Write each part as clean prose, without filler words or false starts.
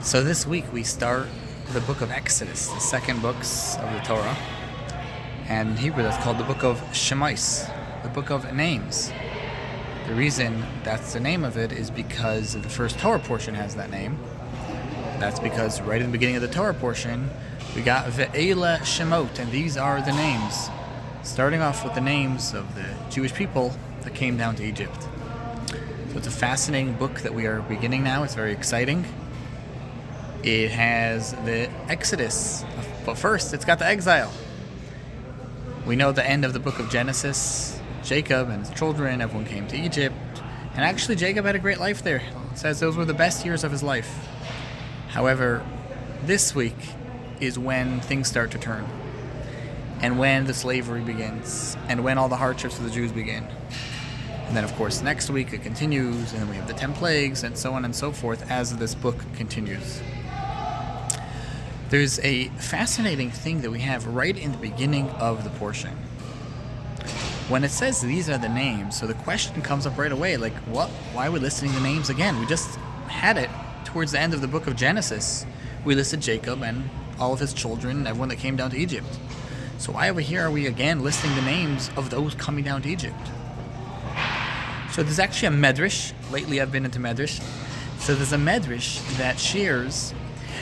So this week we start the book of Exodus, the second books of the Torah. And in Hebrew that's called the book of Shemais, the book of names. The reason that's the name of it is because the first Torah portion has that name. That's because right in the beginning of the Torah portion, we got Ve'ela Shemot, and these are the names. Starting off with the names of the Jewish people that came down to Egypt. So it's a fascinating book that we are beginning now. It's very exciting. It has the Exodus, but first it's got the exile. We know the end of the book of Genesis. Jacob and his children, everyone came to Egypt. And actually Jacob had a great life there. It says those were the best years of his life. However, this week is when things start to turn. And when the slavery begins. And when all the hardships of the Jews begin. And then, of course, next week it continues. And then we have the 10 plagues and so on and so forth as this book continues. There's a fascinating thing that we have right in the beginning of the portion. When it says these are the names, so the question comes up right away, like, what? Why are we listing the names again? We just had it towards the end of the book of Genesis. We listed Jacob and all of his children, everyone that came down to Egypt. So why over here are we again listing the names of those coming down to Egypt? So there's actually a medrash. Lately I've been into medrash. So there's a medrash that shares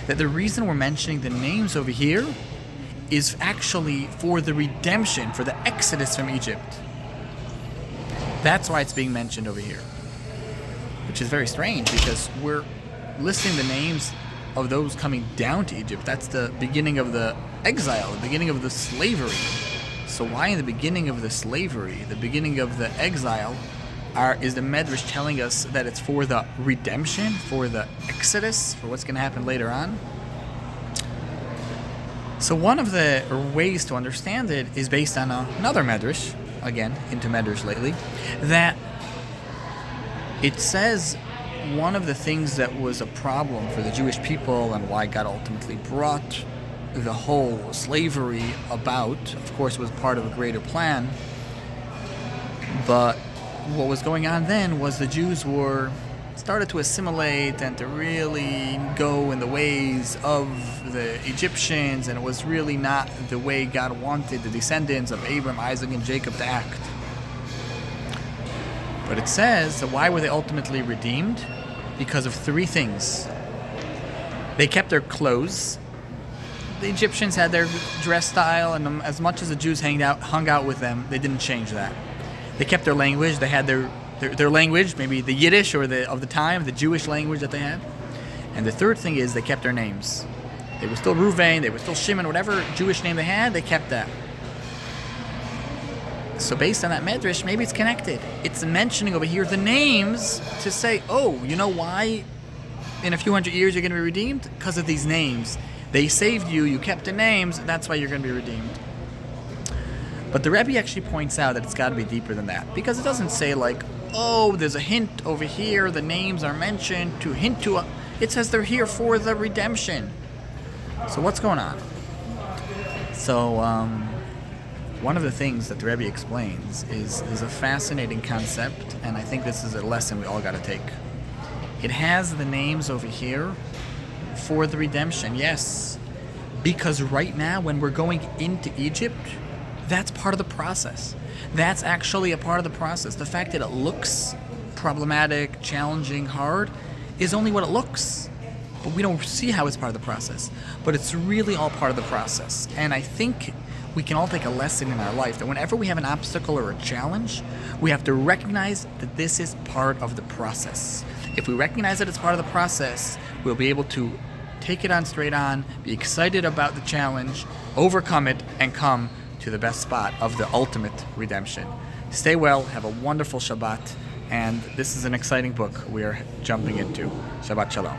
that the reason we're mentioning the names over here is actually for the redemption, for the exodus from Egypt. That's why it's being mentioned over here. Which is very strange because we're listing the names of those coming down to Egypt. That's the beginning of the exile, the beginning of the slavery. So why in the beginning of the slavery, the beginning of the exile, is the Medrash telling us that it's for the redemption, for the exodus, for what's going to happen later on? So one of the ways to understand it is based on another Medrash, again, into Medrash lately, that it says one of the things that was a problem for the Jewish people and why God ultimately brought the whole slavery about, of course, was part of a greater plan, but what was going on then was the Jews started to assimilate and to really go in the ways of the Egyptians, and it was really not the way God wanted the descendants of Abraham, Isaac, and Jacob to act. But it says that why were they ultimately redeemed? Because of three things. They kept their clothes. The Egyptians had their dress style, and as much as the Jews hung out with them, they didn't change that. They kept their language. They had their language, maybe the Yiddish or of the time, the Jewish language that they had. And the third thing is they kept their names. They were still Reuven, they were still Shimon, whatever Jewish name they had, they kept that. So based on that medrash, maybe it's connected. It's mentioning over here the names to say, oh, you know why in a few hundred years you're going to be redeemed? Because of these names. They saved you, you kept the names, that's why you're going to be redeemed. But the Rebbe actually points out that it's got to be deeper than that. Because it doesn't say like, oh, there's a hint over here, the names are mentioned to hint to it says they're here for the redemption. So what's going on? So one of the things that the Rebbe explains is a fascinating concept, and I think this is a lesson we all got to take. It has the names over here for the redemption, yes. Because right now when we're going into Egypt, that's part of the process. That's actually a part of the process. The fact that it looks problematic, challenging, hard, is only what it looks. But we don't see how it's part of the process. But it's really all part of the process. And I think we can all take a lesson in our life that whenever we have an obstacle or a challenge, we have to recognize that this is part of the process. If we recognize that it's part of the process, we'll be able to take it on straight on, be excited about the challenge, overcome it, and come to the best spot of the ultimate redemption. Stay well, have a wonderful Shabbat, and this is an exciting book we are jumping into. Shabbat Shalom.